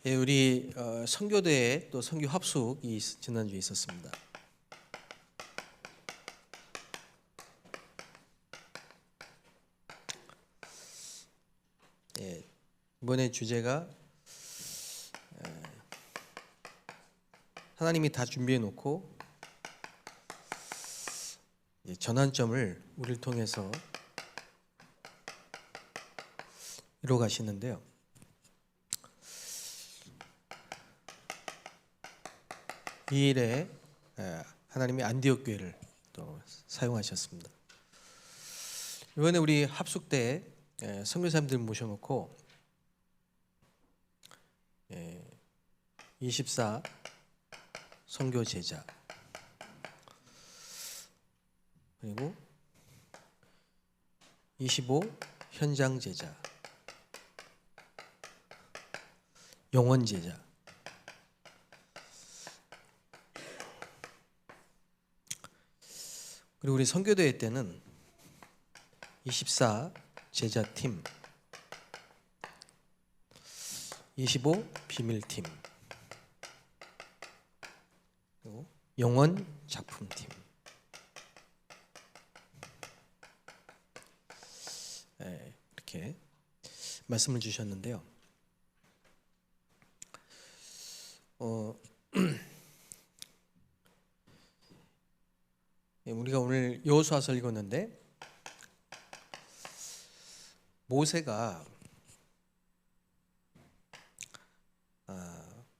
예, 우리 선교대회 또 선교 합숙이 지난주에 있었습니다. 예, 이번에 주제가 하나님이 다 준비해 놓고 전환점을 우리를 통해서 이루어 가시는데요. 이 일에 하나님이 안디옥 교회를 또 사용하셨습니다. 이번에 우리 합숙 때 선교사님들 모셔놓고 24 선교 제자 그리고 25 현장 제자, 영원 제자, 그리고 우리 선교대회 때는 24 제자팀, 25 비밀팀, 그리고 영원 작품팀. 이렇게 말씀을 주셨는데요. 우리가 오늘 여호수아서를 읽었는데 모세가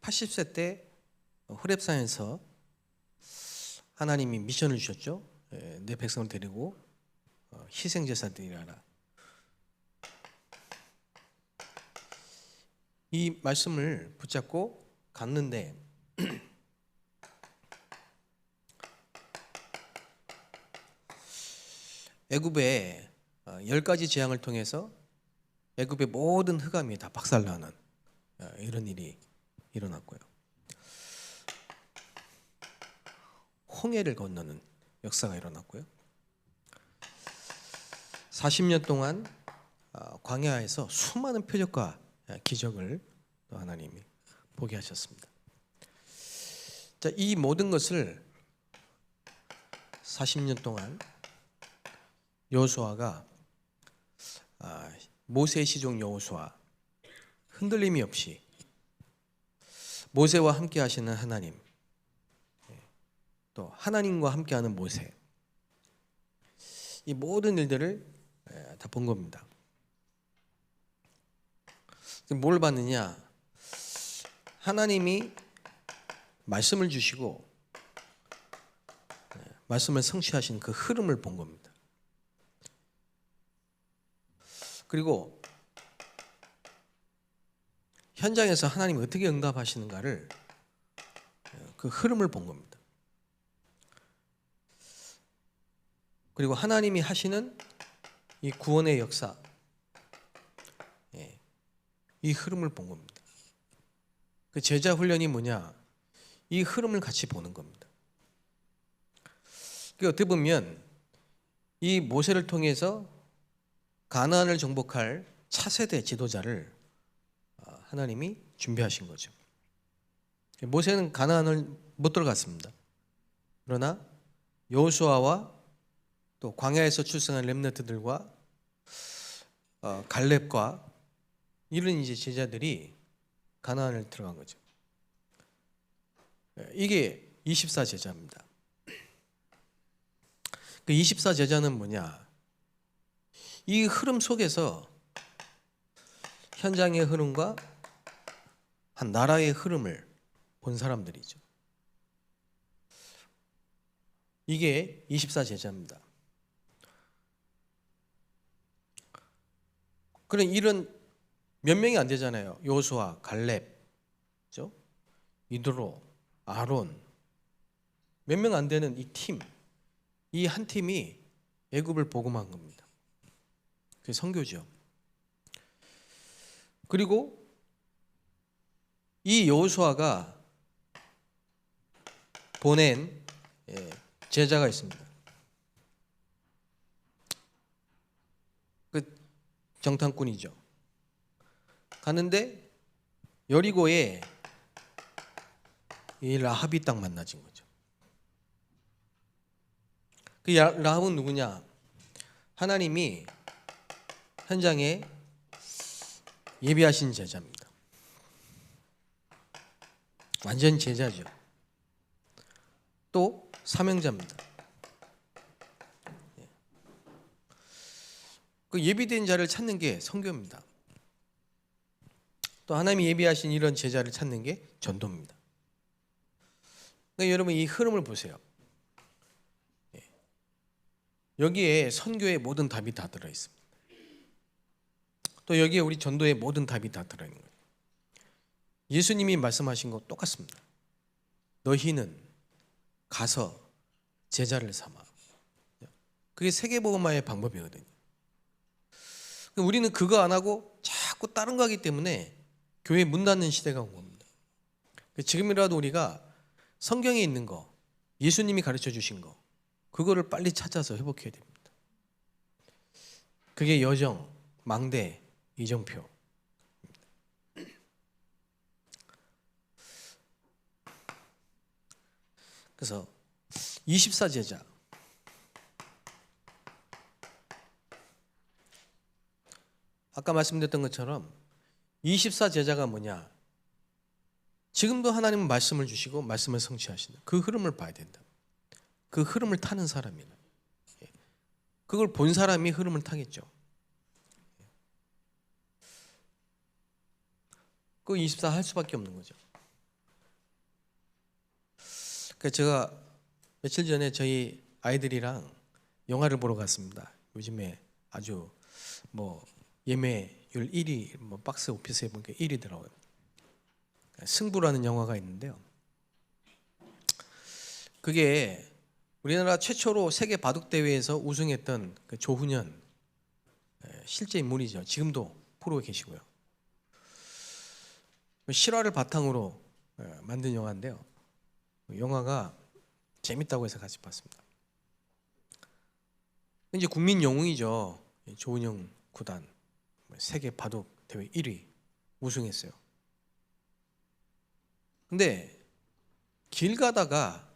80세 때 호렙산에서 하나님이 미션을 주셨죠. 내 백성을 데리고 희생제사 드리라. 이 말씀을 붙잡고 갔는데 애굽의 10가지 재앙을 통해서 애굽의 모든 흑암이 다 박살나는 이런 일이 일어났고요. 홍해를 건너는 역사가 일어났고요. 40년 동안 광야에서 수많은 표적과 기적을 또 하나님이 보게 하셨습니다. 자, 이 모든 것을 40년 동안 여호수아가 모세의 시종 여호수아 흔들림이 없이 모세와 함께 하시는 하나님, 또 하나님과 함께하는 모세, 이 모든 일들을 다 본 겁니다. 뭘 봤느냐? 하나님이 말씀을 주시고 말씀을 성취하신 그 흐름을 본 겁니다. 그리고 현장에서 하나님이 어떻게 응답하시는가를 그 흐름을 본 겁니다. 그리고 하나님이 하시는 이 구원의 역사, 이 흐름을 본 겁니다. 그 제자 훈련이 뭐냐? 이 흐름을 같이 보는 겁니다. 어떻게 보면 이 모세를 통해서 가나안을 정복할 차세대 지도자를 하나님이 준비하신 거죠. 모세는 가나안을 못 들어갔습니다. 그러나 여호수아와 또 광야에서 출생한 렘넌트들과 갈렙과 이런 이제 제자들이 가나안을 들어간 거죠. 이게 24 제자입니다. 그 24 제자는 뭐냐? 이 흐름 속에서 현장의 흐름과 한 나라의 흐름을 본 사람들이죠. 이게 24 제자입니다. 그런 이런 몇 명이 안 되잖아요. 여호수아, 갈렙, 그렇죠? 이드로, 아론, 몇 명 안 되는 이 팀, 이 한 팀이 애굽을 복음한 겁니다. 그게 선교죠. 그리고 이 여호수아가 보낸 제자가 있습니다. 그 정탐꾼이죠. 가는데 여리고에 이 라합이 딱 만나진 거죠. 그 라합은 누구냐? 하나님이 현장에 예비하신 제자입니다. 완전 제자죠. 또 사명자입니다. 그 예비된 자를 찾는 게 선교입니다. 또 하나님이 예비하신 이런 제자를 찾는 게 전도입니다. 그러니까 여러분 이 흐름을 보세요. 여기에 선교의 모든 답이 다 들어있습니다. 또 여기에 우리 전도의 모든 답이 다 들어있는 거예요. 예수님이 말씀하신 거 똑같습니다. 너희는 가서 제자를 삼아. 그게 세계복음화의 방법이거든요. 우리는 그거 안 하고 자꾸 다른 거 하기 때문에 교회 문 닫는 시대가 온 겁니다. 지금이라도 우리가 성경에 있는 거, 예수님이 가르쳐 주신 거, 그거를 빨리 찾아서 회복해야 됩니다. 그게 여정, 망대, 이정표. 그래서 24제자. 아까 말씀드렸던 것처럼 24제자가 뭐냐? 지금도 하나님은 말씀을 주시고 말씀을 성취하신다. 그 흐름을 봐야 된다. 그 흐름을 타는 사람이다. 그걸 본 사람이 흐름을 타겠죠. 그 24 할 수밖에 없는 거죠. 그러니까 제가 며칠 전에 저희 아이들이랑 영화를 보러 갔습니다. 요즘에 아주 뭐 예매율 1위, 뭐 박스 오피스에 보니까 1위더라고요. 승부라는 영화가 있는데요. 그게 우리나라 최초로 세계 바둑 대회에서 우승했던 그 조훈현 실제 인물이죠. 지금도 프로에 계시고요. 실화를 바탕으로 만든 영화인데요. 영화가 재밌다고 해서 같이 봤습니다. 이제 국민 영웅이죠. 조훈현 구단 세계 바둑 대회 1위 우승했어요. 근데 길 가다가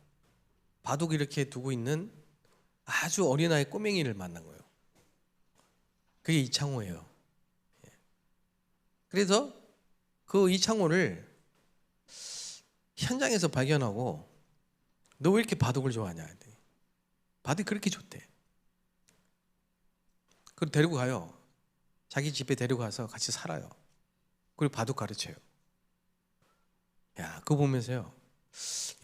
바둑 이렇게 두고 있는 아주 어린아이 꼬맹이를 만난 거예요. 그게 이창호예요. 그래서 그 이창호를 현장에서 발견하고 너 왜 이렇게 바둑을 좋아하냐 했더니 바둑이 그렇게 좋대. 그리고 데리고 가요. 자기 집에 데리고 가서 같이 살아요. 그리고 바둑 가르쳐요. 야, 그거 보면서요.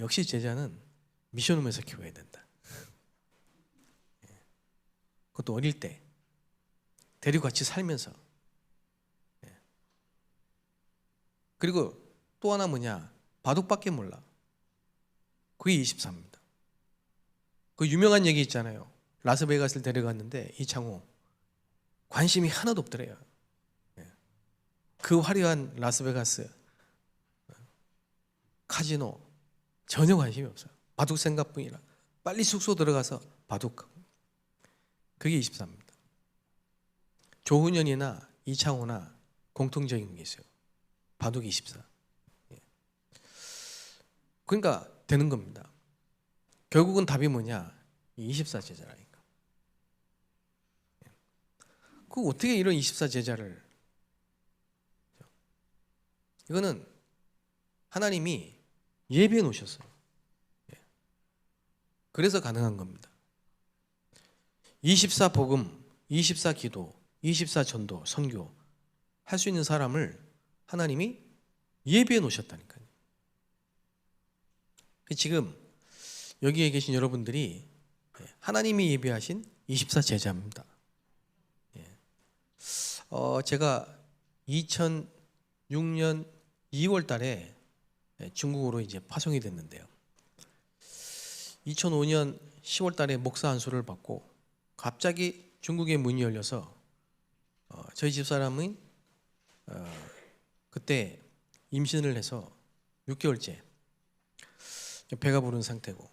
역시 제자는 미션홈에서 키워야 된다. 그것도 어릴 때 데리고 같이 살면서. 그리고 또 하나 뭐냐? 바둑밖에 몰라. 그게 24입니다. 그 유명한 얘기 있잖아요. 라스베가스를 데려갔는데 이창호 관심이 하나도 없더래요. 그 화려한 라스베가스 카지노 전혀 관심이 없어요. 바둑 생각뿐이라 빨리 숙소 들어가서 바둑. 그게 24입니다. 조훈현이나 이창호나 공통적인 게 있어요. 바둑 24. 그러니까 되는 겁니다. 결국은 답이 뭐냐? 24제자라니까. 그 어떻게 이런 24제자를? 이거는 하나님이 예비해 놓으셨어요. 그래서 가능한 겁니다. 24 복음, 24 기도, 24 전도, 선교 할 수 있는 사람을 하나님이 예비해 놓으셨다니까요. 지금 여기에 계신 여러분들이 하나님이 예비하신 24 제자입니다. 제가 2006년 2월 달에 중국으로 이제 파송이 됐는데요. 2005년 10월 달에 목사 안수를 받고 갑자기 중국의 문이 열려서 저희 집사람은 그때 임신을 해서 6개월째 배가 부른 상태고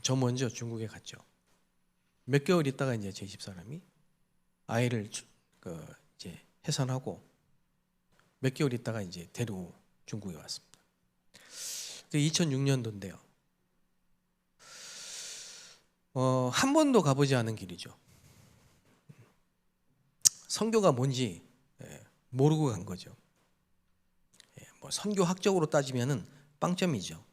저 먼저 중국에 갔죠. 몇 개월 있다가 이제 저희 집사람이 아이를 이제 해산하고 몇 개월 있다가 이제 데리고 중국에 왔습니다. 2006년도인데요. 한 번도 가보지 않은 길이죠. 선교가 뭔지 모르고 간 거죠. 뭐 선교학적으로 따지면은 빵점이죠.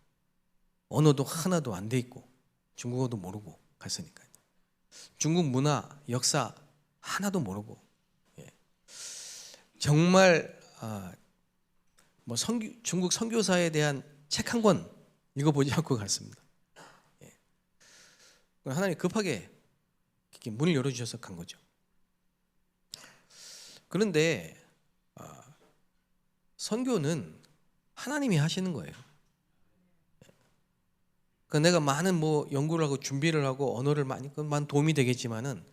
언어도 하나도 안 돼 있고 중국어도 모르고 갔으니까요. 중국 문화, 역사 하나도 모르고 정말 뭐 중국 선교사에 대한 책 한 권 읽어보지 않고 갔습니다. 하나님 급하게 이렇게 문을 열어주셔서 간 거죠. 그런데 선교는 하나님이 하시는 거예요. 그러니까 내가 많은 뭐 연구를 하고 준비를 하고 언어를 많이 도움이 되겠지만은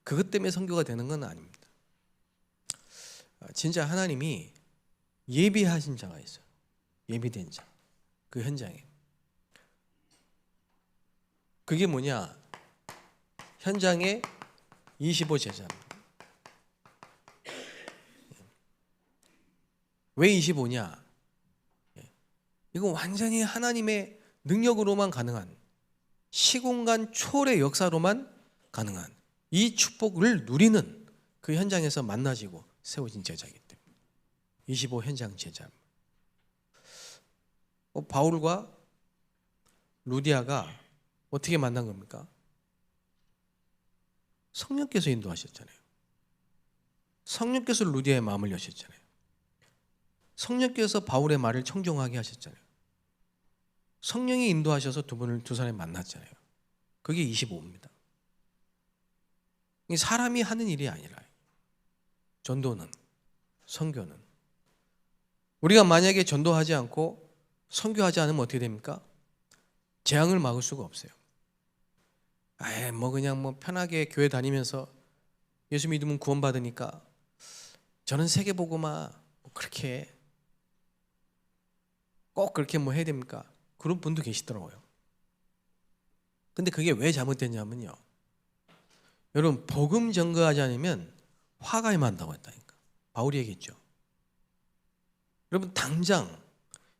그것 때문에 선교가 되는 건 아닙니다. 진짜 하나님이 예비하신 자가 있어요. 예비된 자. 그 현장에. 그게 뭐냐? 현장에 25제자입니다. 왜 25냐? 이건 완전히 하나님의 능력으로만 가능한, 시공간 초월의 역사로만 가능한 이 축복을 누리는 그 현장에서 만나지고 세워진 제자이기 때문에 25 현장 제자. 바울과 루디아가 어떻게 만난 겁니까? 성령께서 인도하셨잖아요. 성령께서 루디아의 마음을 여셨잖아요. 성령께서 바울의 말을 청종하게 하셨잖아요. 성령이 인도하셔서 두 사람이 만났잖아요. 그게 25입니다. 사람이 하는 일이 아니라 전도는, 선교는 우리가 만약에 전도하지 않고 선교하지 않으면 어떻게 됩니까? 재앙을 막을 수가 없어요. 뭐 그냥 뭐 편하게 교회 다니면서 예수 믿으면 구원받으니까 저는 세계복음화 그렇게 꼭 그렇게 뭐 해야 됩니까? 그런 분도 계시더라고요. 근데 그게 왜 잘못됐냐면요. 여러분 복음 전거하지 않으면 화가 임한다고 했다니까. 바울이 얘기했죠. 여러분 당장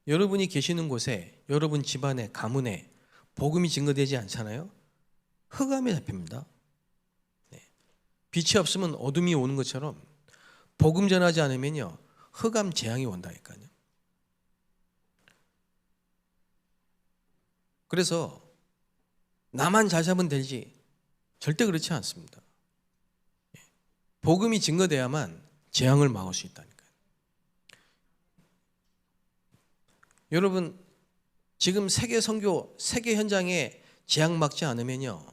여러분이 계시는 곳에, 여러분 집안에, 가문에 복음이 증거되지 않잖아요. 흑암에 잡힙니다. 빛이 없으면 어둠이 오는 것처럼 복음 전하지 않으면요 흑암 재앙이 온다니까요. 그래서 나만 잘 살면 되지 절대 그렇지 않습니다. 복음이 증거돼야만 재앙을 막을 수 있다니까요. 여러분 지금 세계 선교, 세계 현장에 재앙 막지 않으면요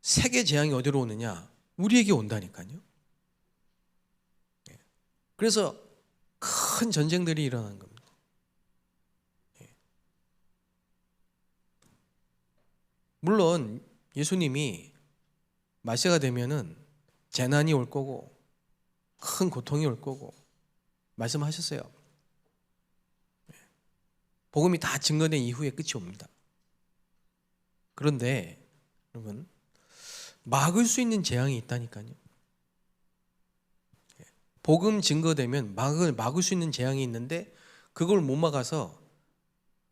세계 재앙이 어디로 오느냐? 우리에게 온다니까요. 그래서 큰 전쟁들이 일어나는 겁니다. 물론 예수님이 말세가 되면은 재난이 올 거고 큰 고통이 올 거고 말씀하셨어요. 복음이 다 증거된 이후에 끝이 옵니다. 그런데 여러분 막을 수 있는 재앙이 있다니까요. 복음 증거되면 막을 수 있는 재앙이 있는데 그걸 못 막아서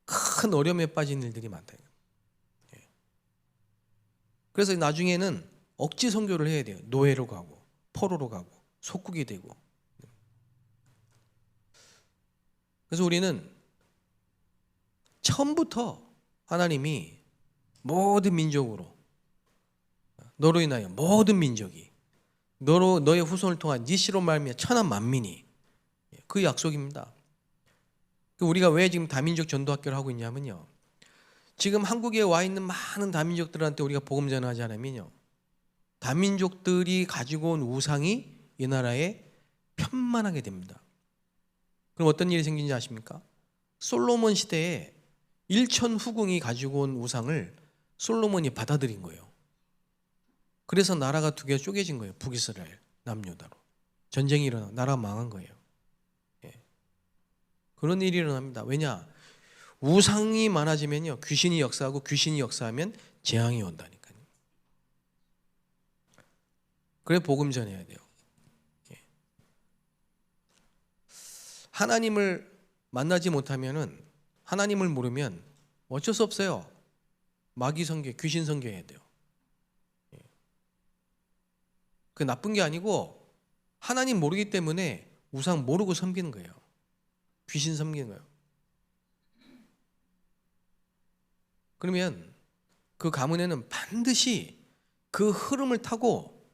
큰 어려움에 빠진 일들이 많다. 그래서 나중에는 억지 선교를 해야 돼요. 노예로 가고 포로로 가고 속국이 되고. 그래서 우리는 처음부터 하나님이 모든 민족으로 너로 인하여 모든 민족이 너의 후손을 통한 네 씨로 말미암아 천한 만민이 그 약속입니다. 우리가 왜 지금 다민족 전도학교를 하고 있냐면요. 지금 한국에 와 있는 많은 다민족들한테 우리가 복음 전하지 않으면요. 다민족들이 가지고 온 우상이 이 나라에 편만하게 됩니다. 그럼 어떤 일이 생긴지 아십니까? 솔로몬 시대에 일천 후궁이 가지고 온 우상을 솔로몬이 받아들인 거예요. 그래서 나라가 두 개가 쪼개진 거예요. 북이스라엘, 남유다로. 전쟁이 일어나고 나라가 망한 거예요. 그런 일이 일어납니다. 왜냐? 우상이 많아지면요. 귀신이 역사하고 귀신이 역사하면 재앙이 온다니까요. 그래 복음 전해야 돼요. 하나님을 만나지 못하면은 하나님을 모르면 어쩔 수 없어요. 마귀 섬겨, 귀신 섬겨야 돼요. 그 나쁜 게 아니고 하나님 모르기 때문에 우상 모르고 섬기는 거예요. 귀신 섬기는 거예요. 그러면 그 가문에는 반드시 그 흐름을 타고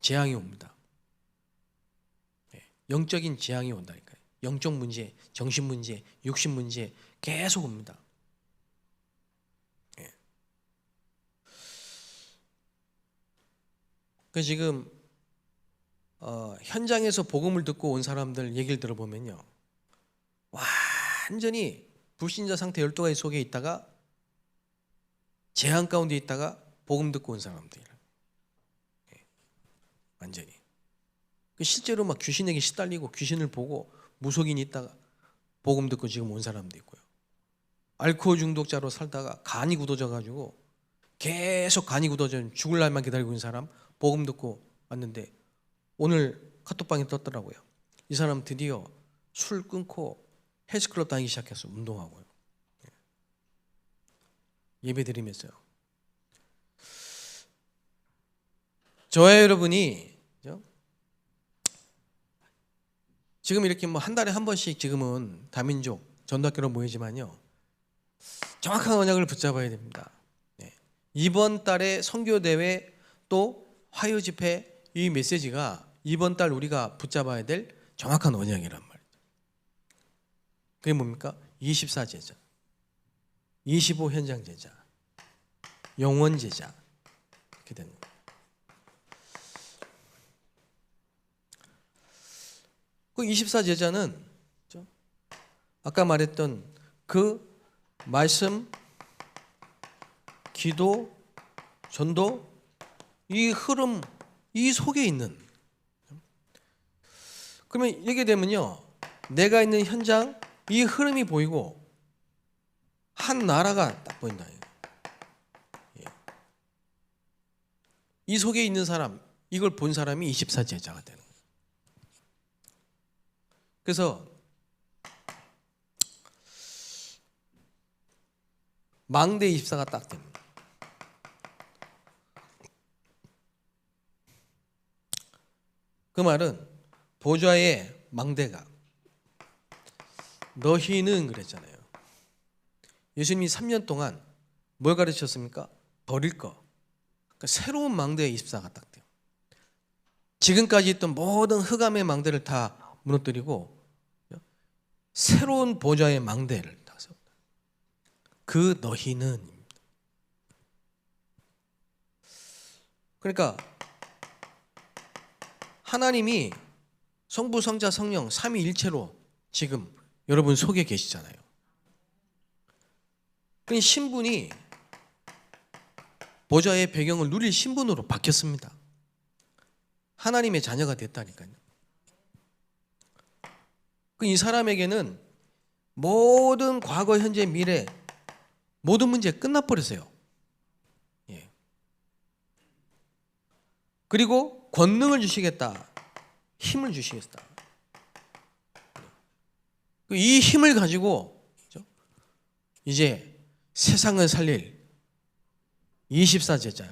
재앙이 옵니다. 영적인 재앙이 온다니까요. 영적 문제, 정신 문제, 육신 문제 계속 옵니다. 그 지금 현장에서 복음을 듣고 온 사람들 얘기를 들어보면요, 완전히 불신자 상태 12가지 속에 있다가 재앙 가운데 있다가 복음 듣고 온 사람들이에요. 완전히. 실제로 막 귀신에게 시달리고 귀신을 보고 무속인이 있다가 복음 듣고 지금 온 사람도 있고요. 알코올 중독자로 살다가 간이 굳어져가지고 계속 간이 굳어져 죽을 날만 기다리고 있는 사람 복음 듣고 왔는데 오늘 카톡방에 떴더라고요. 이 사람 드디어 술 끊고 헬스클럽 다니기 시작했어. 운동하고요. 예배 드리면서요. 저와 여러분이 지금 이렇게 뭐 한 달에 한 번씩 지금은 다민족 전도학교로 모이지만요, 정확한 언약을 붙잡아야 됩니다. 이번 달에 선교대회 또 화요집회 이 메시지가 이번 달 우리가 붙잡아야 될 정확한 언약이란 말이죠. 그게 뭡니까? 24 제자, 25 현장 제자, 영원 제자 이렇게 되는 거예요. 그 24 제자는 아까 말했던 그 말씀, 기도, 전도 이 흐름 이 속에 있는. 그러면 이렇게 되면요, 내가 있는 현장 이 흐름이 보이고 한 나라가 딱 보인다. 이 속에 있는 사람, 이걸 본 사람이 24 제자가 되는 거예요. 그래서 망대 24가 딱 됩니다. 그 말은 보좌의 망대가 너희는 그랬잖아요. 예수님이 3년 동안 뭘 가르치셨습니까? 버릴 거. 그러니까 새로운 망대의 24가 딱 돼요. 지금까지 있던 모든 흑암의 망대를 다 무너뜨리고 새로운 보좌의 망대를 딱 세웠다. 그 너희는. 그러니까 하나님이 성부, 성자, 성령 삼위일체로 지금 여러분 속에 계시잖아요. 그 신분이 보좌의 배경을 누릴 신분으로 바뀌었습니다. 하나님의 자녀가 됐다니까요. 이 사람에게는 모든 과거, 현재, 미래 모든 문제 끝나버렸어요. 예. 그리고 권능을 주시겠다, 힘을 주시겠다. 이 힘을 가지고 이제 세상을 살릴 24 제자,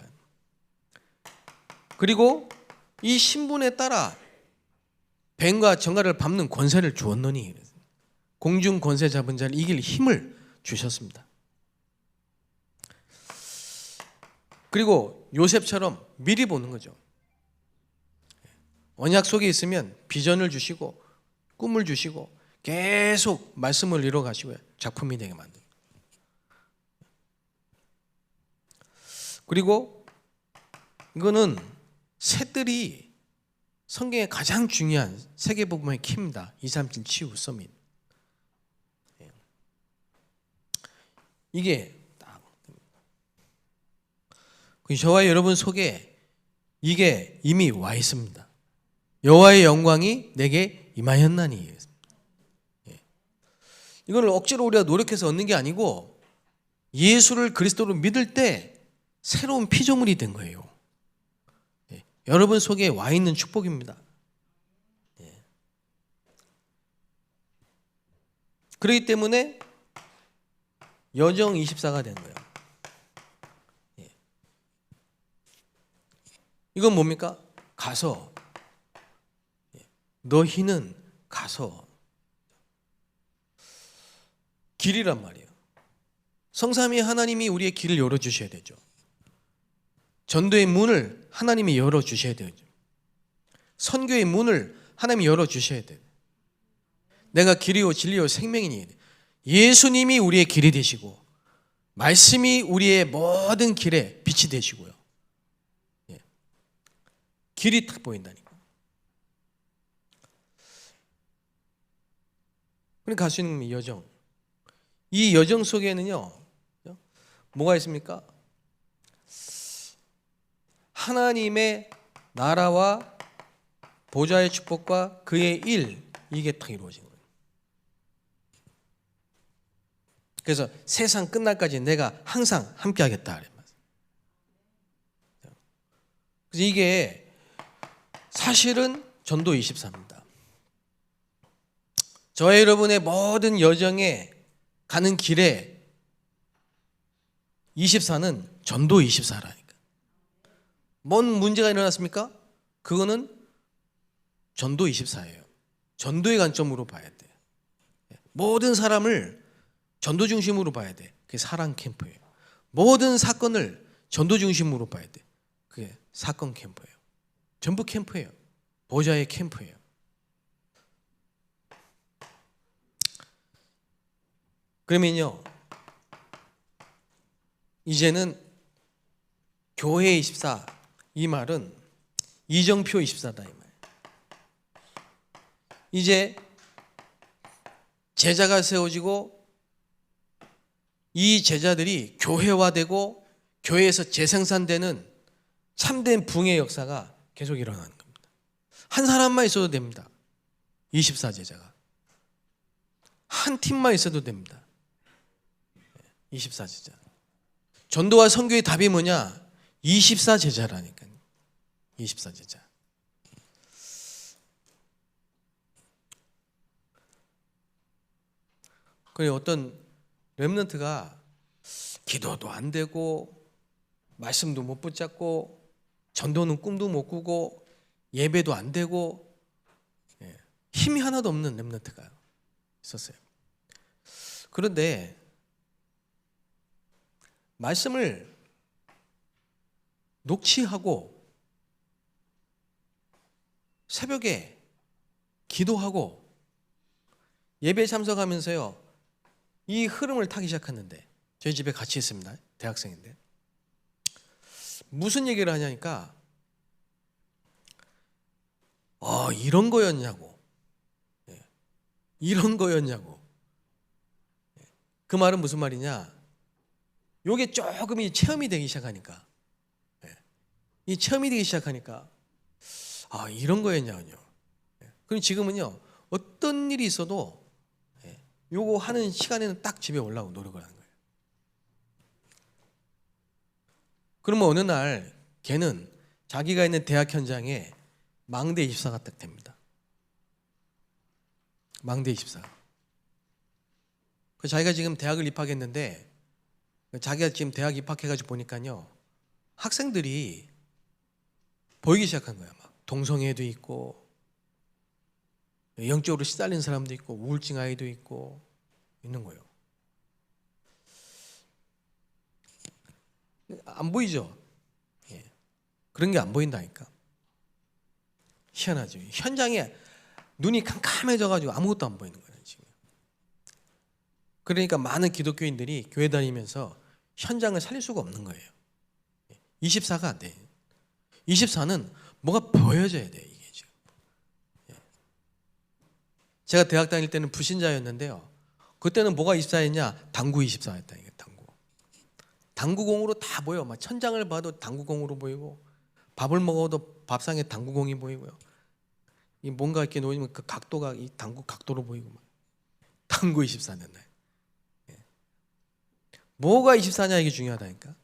그리고 이 신분에 따라 뱀과 정갈을 밟는 권세를 주었노니 공중 권세 잡은 자를 이길 힘을 주셨습니다. 그리고 요셉처럼 미리 보는 거죠. 언약 속에 있으면 비전을 주시고 꿈을 주시고 계속 말씀을 이뤄 가시고요, 작품이 되게 만듭니다. 그리고 이거는 새들이 성경의 가장 중요한 세계복음의 키입니다. 237 치유 서밋. 이게 딱 저와 여러분 속에 이게 이미 와 있습니다. 여호와의 영광이 내게 임하였나니. 이걸 억지로 우리가 노력해서 얻는 게 아니고 예수를 그리스도로 믿을 때 새로운 피조물이 된 거예요. 여러분 속에 와 있는 축복입니다. 그렇기 때문에 여정 24가 된 거예요. 이건 뭡니까? 가서, 너희는 가서, 길이란 말이에요. 성삼위 하나님이 우리의 길을 열어주셔야 되죠. 전도의 문을 하나님이 열어주셔야 되죠. 선교의 문을 하나님이 열어주셔야 돼요. 내가 길이요 진리요 생명이니, 예수님이 우리의 길이 되시고 말씀이 우리의 모든 길에 빛이 되시고요. 길이 딱 보인다니까. 그러니까 갈 수 있는 여정. 이 여정 속에는요, 뭐가 있습니까? 하나님의 나라와 보좌의 축복과 그의 일, 이게 딱 이루어진 거예요. 그래서 세상 끝날까지 내가 항상 함께 하겠다. 그래서 이게 사실은 전도 24입니다. 저와 여러분의 모든 여정에 가는 길에 24는 전도 24라니까. 뭔 문제가 일어났습니까? 그거는 전도 24예요. 전도의 관점으로 봐야 돼. 모든 사람을 전도 중심으로 봐야 돼. 그게 사랑 캠프예요. 모든 사건을 전도 중심으로 봐야 돼. 그게 사건 캠프예요. 전부 캠프예요. 보좌의 캠프예요. 그러면요, 이제는 교회 24, 이 말은 이정표 24다 이 말. 이제 제자가 세워지고 이 제자들이 교회화되고 교회에서 재생산되는 참된 붕의 역사가 계속 일어나는 겁니다. 한 사람만 있어도 됩니다. 24제자가. 한 팀만 있어도 됩니다. 24제자. 전도와 선교의 답이 뭐냐? 24제자라니까요. 24제자. 그리고 어떤 렘넌트가 기도도 안 되고 말씀도 못 붙잡고 전도는 꿈도 못 꾸고 예배도 안 되고 힘이 하나도 없는 렘넌트가 있었어요. 그런데 말씀을 녹취하고 새벽에 기도하고 예배에 참석하면서요, 이 흐름을 타기 시작했는데, 저희 집에 같이 있습니다. 대학생인데 무슨 얘기를 하냐니까 이런 거였냐고, 이런 거였냐고. 그 말은 무슨 말이냐, 요게 조금 체험이 되기 시작하니까, 이 체험이 되기 시작하니까 이런 거였냐군요. 그럼 지금은요, 어떤 일이 있어도 요거 하는 시간에는 딱 집에 올라오고 노력을 하는 거예요. 그러면 어느 날 걔는 자기가 있는 대학 현장에 망대 24가 딱 됩니다. 망대 24. 자기가 지금 대학을 입학했는데, 자기가 지금 대학 입학해가지고 보니까요, 학생들이 보이기 시작한 거야. 막 동성애도 있고, 영적으로 시달린 사람도 있고, 우울증 아이도 있고 있는 거예요. 안 보이죠? 그런 게 안 보인다니까. 희한하죠. 현장에 눈이 캄캄해져가지고 아무것도 안 보이는 거예요 지금. 그러니까 많은 기독교인들이 교회 다니면서 현장을 살릴 수가 없는 거예요. 24가 안 돼. 24는 뭐가 보여져야 돼 이게 지금. 제가 대학 다닐 때는 불신자였는데요, 그때는 뭐가 24였냐? 당구 24였다. 이게 당구공으로 다 보여. 막 천장을 봐도 당구공으로 보이고, 밥을 먹어도 밥상에 당구공이 보이고요. 이 뭔가 이렇게 놓이면 그 각도가 이 당구 각도로 보이고 막. 당구 24는 날. 뭐가 24냐 이게 중요하다니까.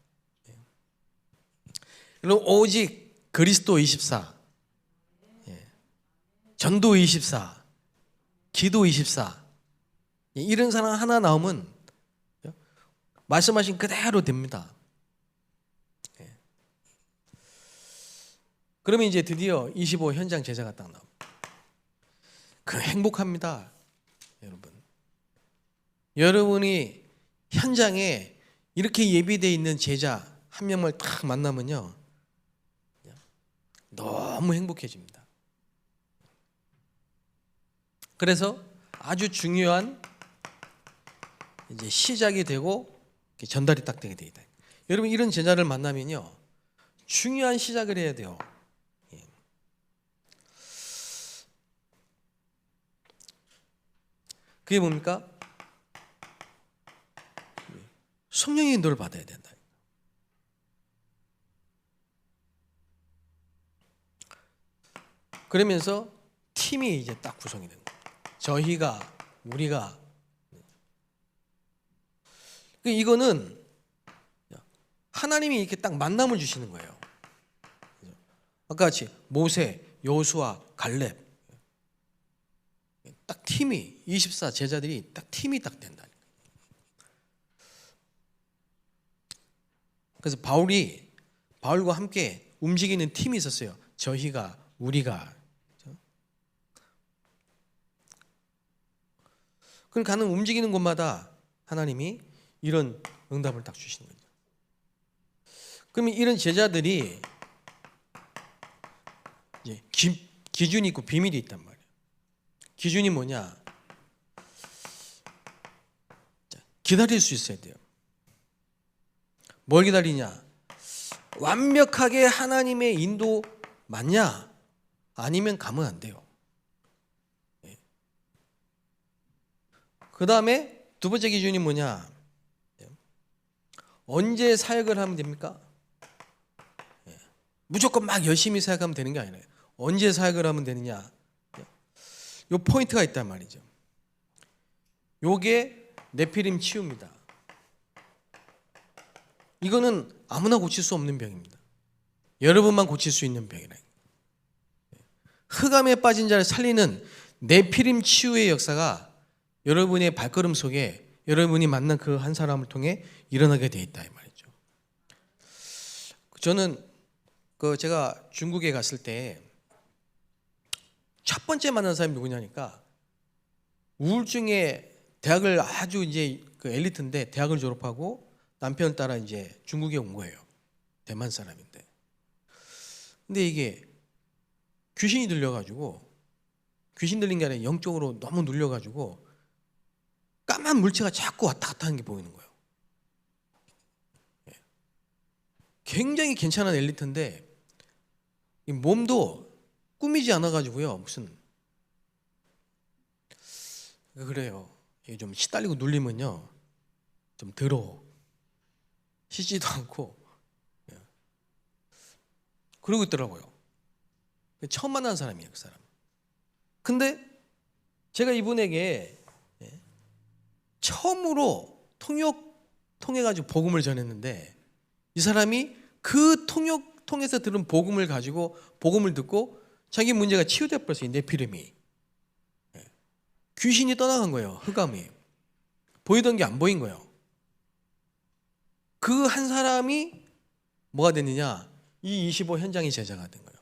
그럼 오직 그리스도 24, 전도 24, 기도 24, 이런 사람 하나 나오면 말씀하신 그대로 됩니다. 그러면 이제 드디어 25 현장 제자가 딱 나옵니다. 그 행복합니다, 여러분. 여러분이 현장에 이렇게 예비되어 있는 제자 한 명을 딱 만나면요, 너무 행복해집니다. 그래서 아주 중요한 이제 시작이 되고 전달이 딱 되게 되어 있다. 여러분, 이런 제자를 만나면요, 중요한 시작을 해야 돼요. 그게 뭡니까? 성령의 인도를 받아야 된다. 그러면서 팀이 이제 딱 구성이 되는 거예요. 저희가, 우리가. 이거는 하나님이 이렇게 딱 만남을 주시는 거예요. 아까 같이 모세, 여호수아, 갈렙, 딱 팀이 24 제자들이 딱 팀이 딱 된다. 그래서 바울과 함께 움직이는 팀이 있었어요. 저희가, 우리가. 그럼 가는 움직이는 곳마다 하나님이 이런 응답을 딱 주시는 거죠. 그러면 이런 제자들이 이제 기준이 있고 비밀이 있단 말이에요. 기준이 뭐냐? 기다릴 수 있어야 돼요. 뭘 기다리냐? 완벽하게 하나님의 인도 맞냐? 아니면 가면 안 돼요. 그 다음에 두 번째 기준이 뭐냐? 언제 사역을 하면 됩니까? 무조건 막 열심히 사역하면 되는 게 아니라요. 언제 사역을 하면 되느냐? 요 포인트가 있단 말이죠. 요게 네피림 치유입니다. 이거는 아무나 고칠 수 없는 병입니다. 여러분만 고칠 수 있는 병이라. 흑암에 빠진 자를 살리는 네피림 치유의 역사가 여러분의 발걸음 속에 여러분이 만난 그 한 사람을 통해 일어나게 돼 있다 이 말이죠. 저는 제가 중국에 갔을 때 첫 번째 만난 사람이 누구냐니까 우울증에 대학을 아주 이제 그 엘리트인데 대학을 졸업하고 남편을 따라 이제 중국에 온 거예요. 대만 사람인데. 근데 이게 귀신이 들려가지고 귀신 들린 게 아니라 영적으로 너무 눌려가지고 까만 물체가 자꾸 왔다 갔다 하는 게 보이는 거예요. 굉장히 괜찮은 엘리트인데 이 몸도 꾸미지 않아가지고요. 무슨 그래요. 이게 좀 시달리고 눌리면요 좀 더러워. 씻지도 않고 그러고 있더라고요. 처음 만난 사람이에요, 그 사람. 근데 제가 이분에게 처음으로 통해가지고 복음을 전했는데 이 사람이 그 통해서 들은 복음을 가지고 복음을 듣고 자기 문제가 치유돼 버렸어요. 네피림이. 귀신이 떠나간 거예요. 흑암이. 보이던 게 안 보인 거예요. 그 한 사람이 뭐가 됐느냐? 이 25 현장의 제자가 된 거예요.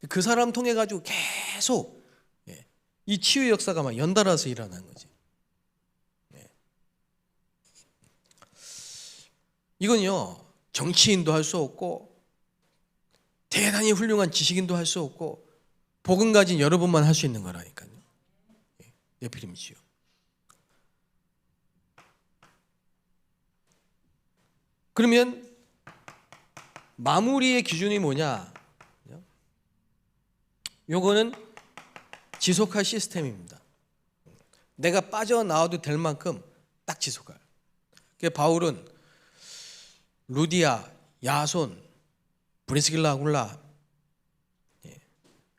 그 사람 통해 가지고 계속 이 치유 역사가 막 연달아서 일어나는 거지. 이건요 정치인도 할 수 없고 대단히 훌륭한 지식인도 할 수 없고 복음 가진 여러분만 할 수 있는 거라니까요. 네피림 치유. 그러면 마무리의 기준이 뭐냐? 요거는 지속할 시스템입니다. 내가 빠져나와도 될 만큼 딱 지속할. 그래서 바울은 루디아, 야손, 브리스길라, 아굴라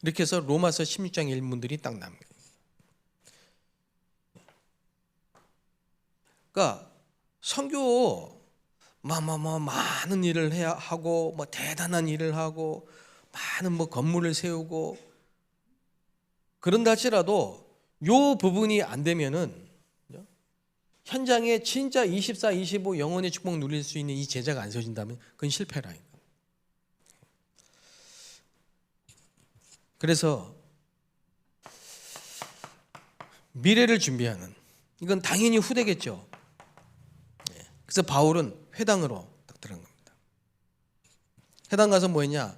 이렇게 해서 로마서 16장 일문들이 딱 납니다. 그러니까 선교 많은 일을 해야 하고 대단한 일을 하고 많은 건물을 세우고 그런다 할지라도 요 부분이 안 되면은 현장에 진짜 24, 25 영혼의 축복 누릴 수 있는 이 제자가 안 세워진다면 그건 실패라니까. 그래서 미래를 준비하는, 이건 당연히 후대겠죠. 그래서 바울은 회당으로 딱 들어간 겁니다. 회당 가서 뭐 했냐?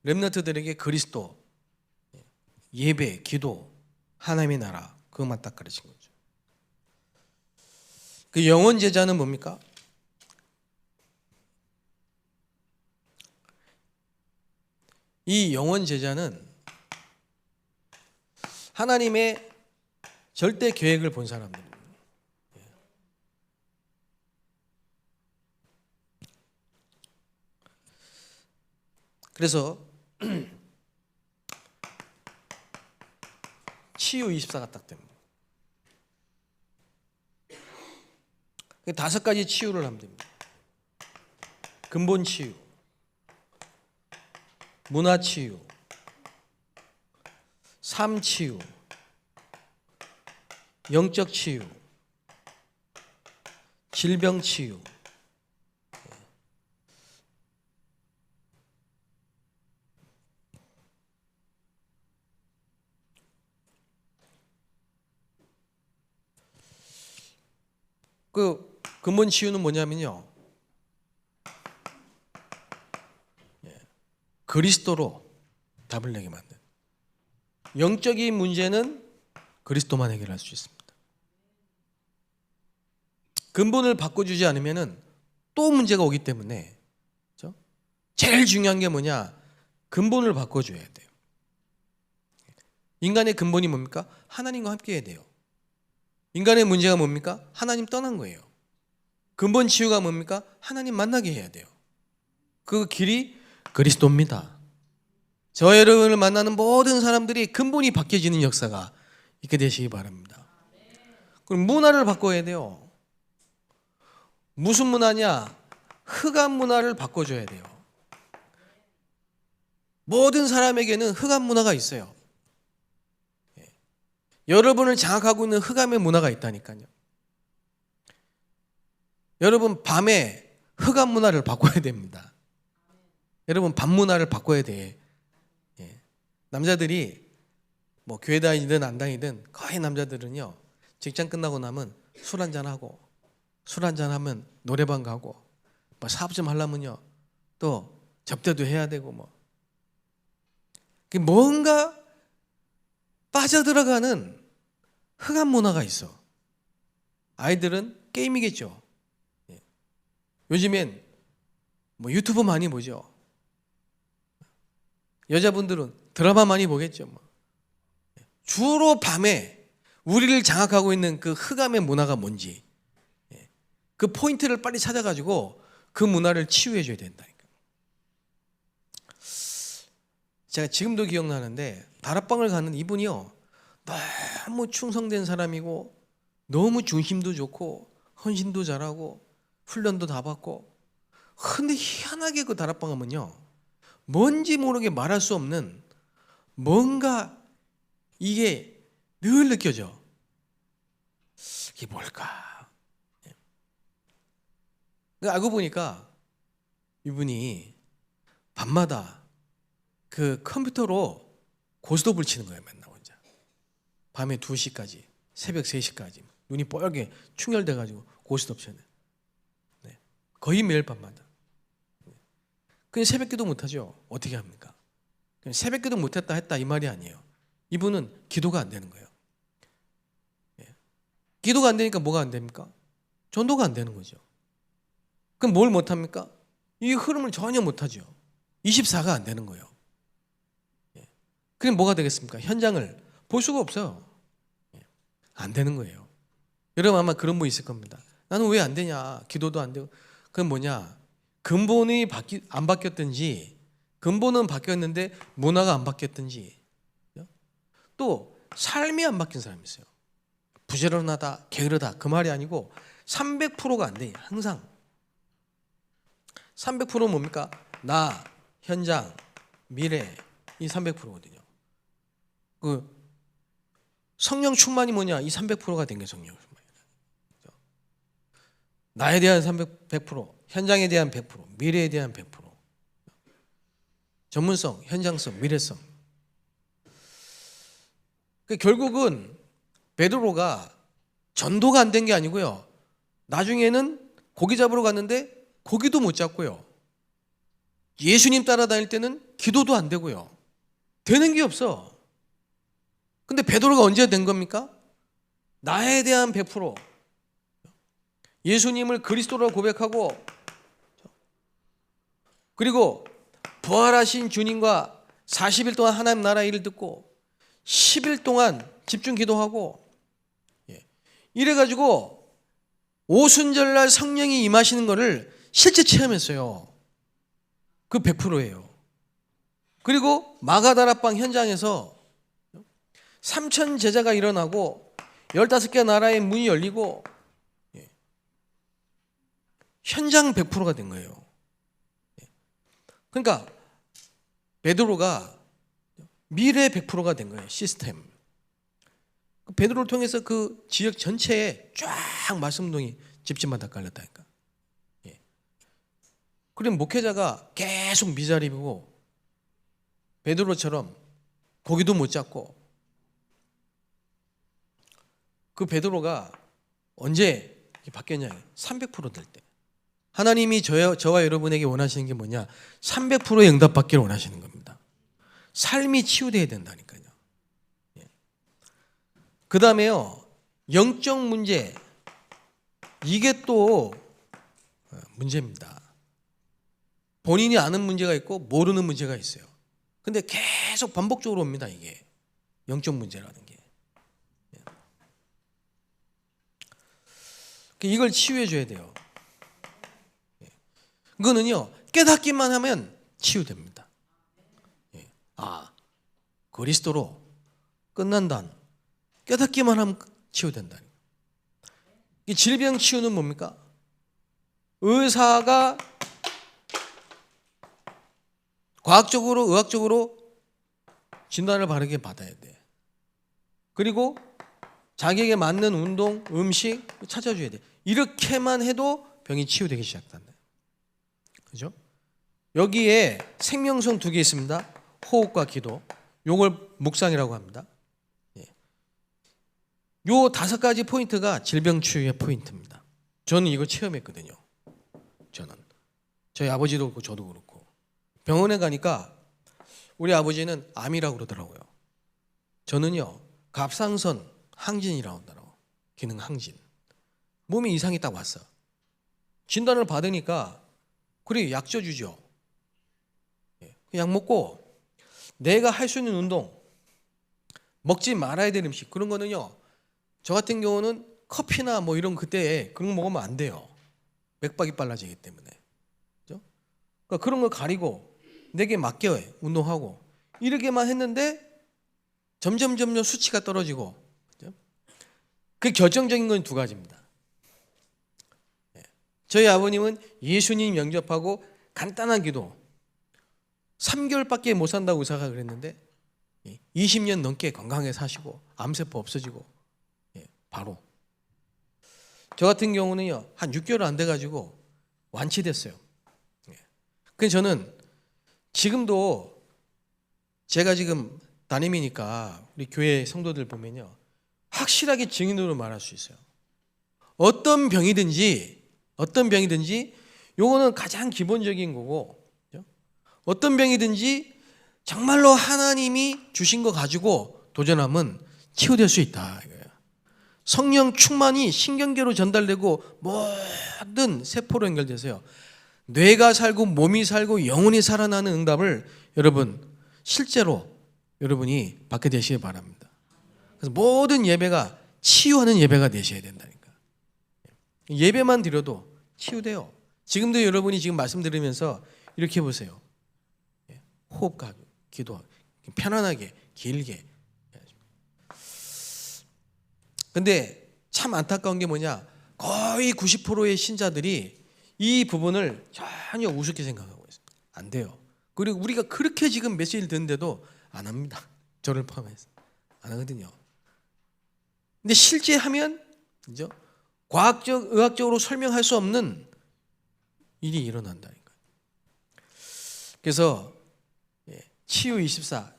렘넌트들에게 그리스도, 예배, 기도, 하나님의 나라, 그것만 딱 가르친 거죠. 그 영원 제자는 뭡니까? 이 영원 제자는 하나님의 절대 계획을 본 사람들입니다. 그래서 치유 24가 딱 됩니다. 5가지 치유를 하면 됩니다. 근본 치유, 문화 치유, 삶 치유, 영적 치유, 질병 치유. 그 근본 치유는 뭐냐면요, 그리스도로 답을 내게 만든, 영적인 문제는 그리스도만 해결할 수 있습니다. 근본을 바꿔주지 않으면 또 문제가 오기 때문에, 그렇죠? 제일 중요한 게 뭐냐? 근본을 바꿔줘야 돼요. 인간의 근본이 뭡니까? 하나님과 함께 해야 돼요. 인간의 문제가 뭡니까? 하나님 떠난 거예요. 근본 치유가 뭡니까? 하나님 만나게 해야 돼요. 그 길이 그리스도입니다. 저 여러분을 만나는 모든 사람들이 근본이 바뀌어지는 역사가 있게 되시기 바랍니다. 그럼 문화를 바꿔야 돼요. 무슨 문화냐? 흑암 문화를 바꿔줘야 돼요. 모든 사람에게는 흑암 문화가 있어요. 여러분을 장악하고 있는 흑암의 문화가 있다니까요. 여러분 밤에 흑암 문화를 바꿔야 됩니다. 여러분 밤 문화를 바꿔야 돼. 남자들이 뭐 교회 다니든 안 다니든 거의 남자들은요, 직장 끝나고 나면 술 한잔하고, 술 한잔하면 노래방 가고, 뭐 사업 좀 하려면요 또 접대도 해야 되고, 뭐 뭔가 빠져들어가는 흑암 문화가 있어. 아이들은 게임이겠죠. 요즘엔 뭐 유튜브 많이 보죠. 여자분들은 드라마 많이 보겠죠. 뭐. 주로 밤에 우리를 장악하고 있는 그 흑암의 문화가 뭔지, 그 포인트를 빨리 찾아가지고 그 문화를 치유해 줘야 된다니까. 제가 지금도 기억나는데, 다락방을 가는 이분이요, 너무 충성된 사람이고, 너무 중심도 좋고, 헌신도 잘하고, 훈련도 다 받고. 근데 희한하게 그 다락방 가면요, 뭔지 모르게 말할 수 없는 뭔가 이게 늘 느껴져. 이게 뭘까? 알고 보니까 이분이 밤마다 그 컴퓨터로 고스톱을 치는 거예요. 맨날 혼자. 밤에 2시까지, 새벽 3시까지 눈이 뻘게 충혈돼가지고 고스톱 쳐요. 네. 거의 매일 밤마다. 그냥 새벽 기도 못하죠. 어떻게 합니까? 그냥 새벽 기도 못했다 했다 이 말이 아니에요. 이분은 기도가 안 되는 거예요. 기도가 안 되니까 뭐가 안 됩니까? 전도가 안 되는 거죠. 그럼 뭘 못합니까? 이 흐름을 전혀 못하죠. 24가 안 되는 거예요. 그럼 뭐가 되겠습니까? 현장을 볼 수가 없어요. 안 되는 거예요. 여러분 아마 그런 분 있을 겁니다. 나는 왜 안 되냐? 기도도 안 되고. 그건 뭐냐? 근본이 안 바뀌었든지, 근본은 바뀌었는데 문화가 안 바뀌었든지, 또 삶이 안 바뀐 사람이 있어요. 부지런하다, 게으르다 그 말이 아니고 300%가 안 돼. 항상 300%는 뭡니까? 나, 현장, 미래, 이 300%거든요. 그 성령 충만이 뭐냐? 이 300%가 된 게 성령 충만이에요. 나에 대한 100%, 현장에 대한 100%, 미래에 대한 100%. 전문성, 현장성, 미래성. 결국은 베드로가 전도가 안 된 게 아니고요. 나중에는 고기 잡으러 갔는데 고기도 못 잡고요. 예수님 따라다닐 때는 기도도 안 되고요. 되는 게 없어. 근데 베드로가 언제 된 겁니까? 나에 대한 100%. 예수님을 그리스도로 고백하고 그리고 부활하신 주님과 40일 동안 하나님 나라 일을 듣고 10일 동안 집중 기도하고 이래가지고 오순절날 성령이 임하시는 것을 실제 체험했어요. 그 100%예요. 그리고 마가다락방 현장에서 3천 제자가 일어나고 15개 나라의 문이 열리고 현장 100%가 된 거예요. 그러니까 베드로가 미래 100%가 된 거예요. 시스템. 베드로를 통해서 그 지역 전체에 쫙 말씀동이 집집마다 깔렸다니까. 그럼 목회자가 계속 미자립이고 베드로처럼 고기도 못 잡고 그 베드로가 언제 바뀌었냐? 300%될 때. 하나님이 저와 여러분에게 원하시는 게 뭐냐? 300%의 응답받기를 원하시는 겁니다. 삶이 치유돼야 된다니까요. 그 다음에요, 영적 문제. 이게 또 문제입니다. 본인이 아는 문제가 있고 모르는 문제가 있어요. 근데 계속 반복적으로 옵니다, 이게. 영적 문제라는 게. 이걸 치유해 줘야 돼요. 그거는요, 깨닫기만 하면 치유됩니다. 그리스도로 끝난다. 깨닫기만 하면 치유된다. 이 질병 치유는 뭡니까? 의사가 과학적으로, 의학적으로 진단을 바르게 받아야 돼. 그리고 자기에게 맞는 운동, 음식 찾아줘야 돼. 이렇게만 해도 병이 치유되기 시작한다. 그죠? 여기에 생명성 2개 있습니다. 호흡과 기도. 요걸 묵상이라고 합니다. 요 5가지 포인트가 질병 치유의 포인트입니다. 저는 이거 체험했거든요. 저희 아버지도 그렇고 저도 그렇고. 병원에 가니까 우리 아버지는 암이라고 그러더라고요. 저는요, 갑상선 항진이라고 하더라고요. 기능 항진. 몸에 이상이 딱 왔어. 진단을 받으니까 그래, 약 줘주죠. 약 먹고 내가 할 수 있는 운동, 먹지 말아야 될 음식, 그런 거는요, 저 같은 경우는 커피나 뭐 이런 그때 그런 거 먹으면 안 돼요. 맥박이 빨라지기 때문에. 그죠? 그러니까 그런 걸 가리고 내게 맡겨 운동하고 이렇게만 했는데 점점 수치가 떨어지고. 그죠? 그 결정적인 건 2가지입니다. 저희 아버님은 예수님 영접하고 간단한 기도 3개월밖에 못 산다고 의사가 그랬는데 20년 넘게 건강하게 사시고 암세포 없어지고 바로. 저 같은 경우는요, 한 6개월 안 돼가지고 완치됐어요. 그래서 저는 지금도 제가 지금 담임이니까 우리 교회 성도들 보면요, 확실하게 증인으로 말할 수 있어요. 어떤 병이든지 요거는 가장 기본적인 거고, 어떤 병이든지 정말로 하나님이 주신 거 가지고 도전하면 치유될 수 있다. 성령 충만이 신경계로 전달되고 모든 세포로 연결돼서요, 뇌가 살고 몸이 살고 영혼이 살아나는 응답을 여러분 실제로 여러분이 받게 되시기 바랍니다. 그래서 모든 예배가 치유하는 예배가 되셔야 된다니까. 예배만 드려도 치유돼요. 지금도 여러분이 지금 말씀 들으면서 이렇게 해보세요. 호흡과 기도 편안하게 길게. 근데 참 안타까운 게 뭐냐, 거의 90%의 신자들이 이 부분을 전혀 우습게 생각하고 있어요. 안 돼요. 그리고 우리가 그렇게 지금 메시지를 듣는데도 안 합니다. 저를 포함해서 안 하거든요. 근데 실제 하면 그죠? 의학적으로 설명할 수 없는 일이 일어난다니까. 그래서 치유24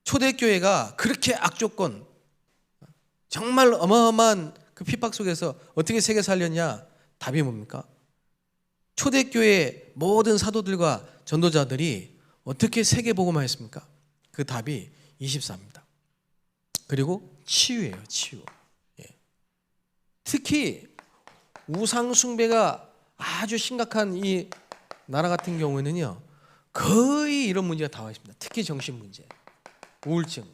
초대교회가 그렇게 악조건, 정말 어마어마한 그 핍박 속에서 어떻게 세계 살렸냐? 답이 뭡니까? 초대교회 모든 사도들과 전도자들이 어떻게 세계 복음화 했습니까? 그 답이 24입니다. 그리고 치유예요, 치유. 특히 우상 숭배가 아주 심각한 이 나라 같은 경우에는요, 거의 이런 문제가 다 와 있습니다. 특히 정신 문제, 우울증,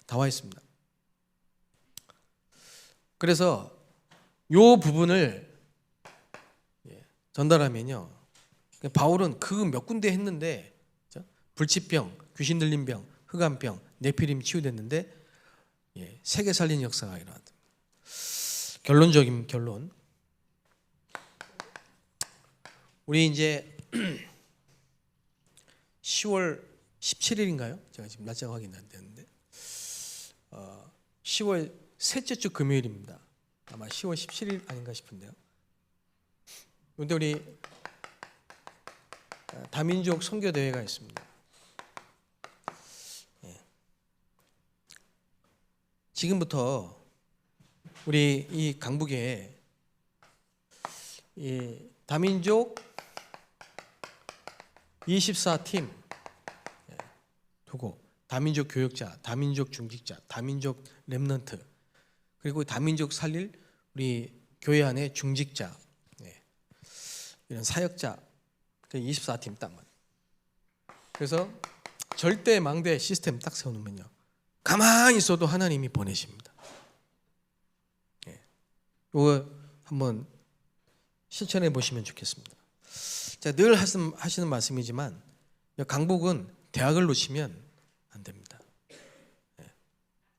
다 와 있습니다. 그래서 요 부분을 전달하면요, 바울은 그 몇 군데 했는데, 불치병, 귀신 들린 병, 흑암병, 네피림 치유됐는데 세계 살린 역사가 일어났다. 결론적인 결론. 우리 이제 10월 17일인가요? 제가 지금 날짜가 확인 안 되는데 10월 셋째 주 금요일입니다. 아마 10월 17일 아닌가 싶은데요. 그런데 우리 다민족 선교 대회가 있습니다. 지금부터 우리 이 강북에 이 다민족 24팀 두고 다민족 교역자, 다민족 중직자, 다민족 렘넌트, 그리고 다민족 살릴 우리 교회 안에 중직자, 이런 사역자 24팀 딱. 그래서 절대 망대 시스템 딱 세워놓으면요, 가만히 있어도 하나님이 보내십니다. 이거 한번 실천해 보시면 좋겠습니다. 제가 늘 하시는 말씀이지만 강북은 대학을 놓치면 안 됩니다.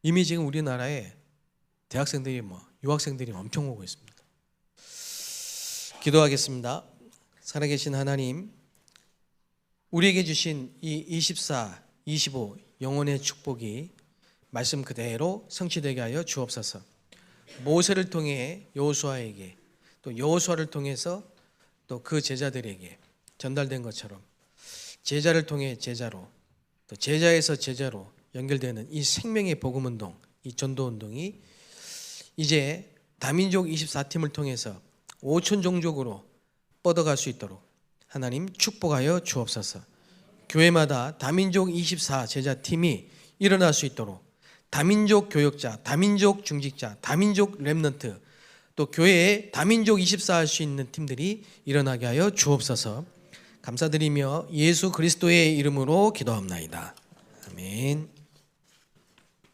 이미 지금 우리나라에 대학생들이 유학생들이 엄청 오고 있습니다. 기도하겠습니다. 살아계신 하나님, 우리에게 주신 이 24, 25 영혼의 축복이 말씀 그대로 성취되게 하여 주옵소서. 모세를 통해 여호수아에게, 또 여호수아를 통해서 또 그 제자들에게 전달된 것처럼 제자를 통해 제자로, 또 제자에서 제자로 연결되는 이 생명의 복음운동, 이 전도운동이 이제 다민족 24팀을 통해서 5천 종족으로 뻗어갈 수 있도록 하나님 축복하여 주옵소서. 교회마다 다민족 24 제자팀이 일어날 수 있도록 다민족 교역자, 다민족 중직자, 다민족 렘넌트, 또 교회에 다민족 24 할 수 있는 팀들이 일어나게 하여 주옵소서. 감사드리며 예수 그리스도의 이름으로 기도합나이다. 아멘.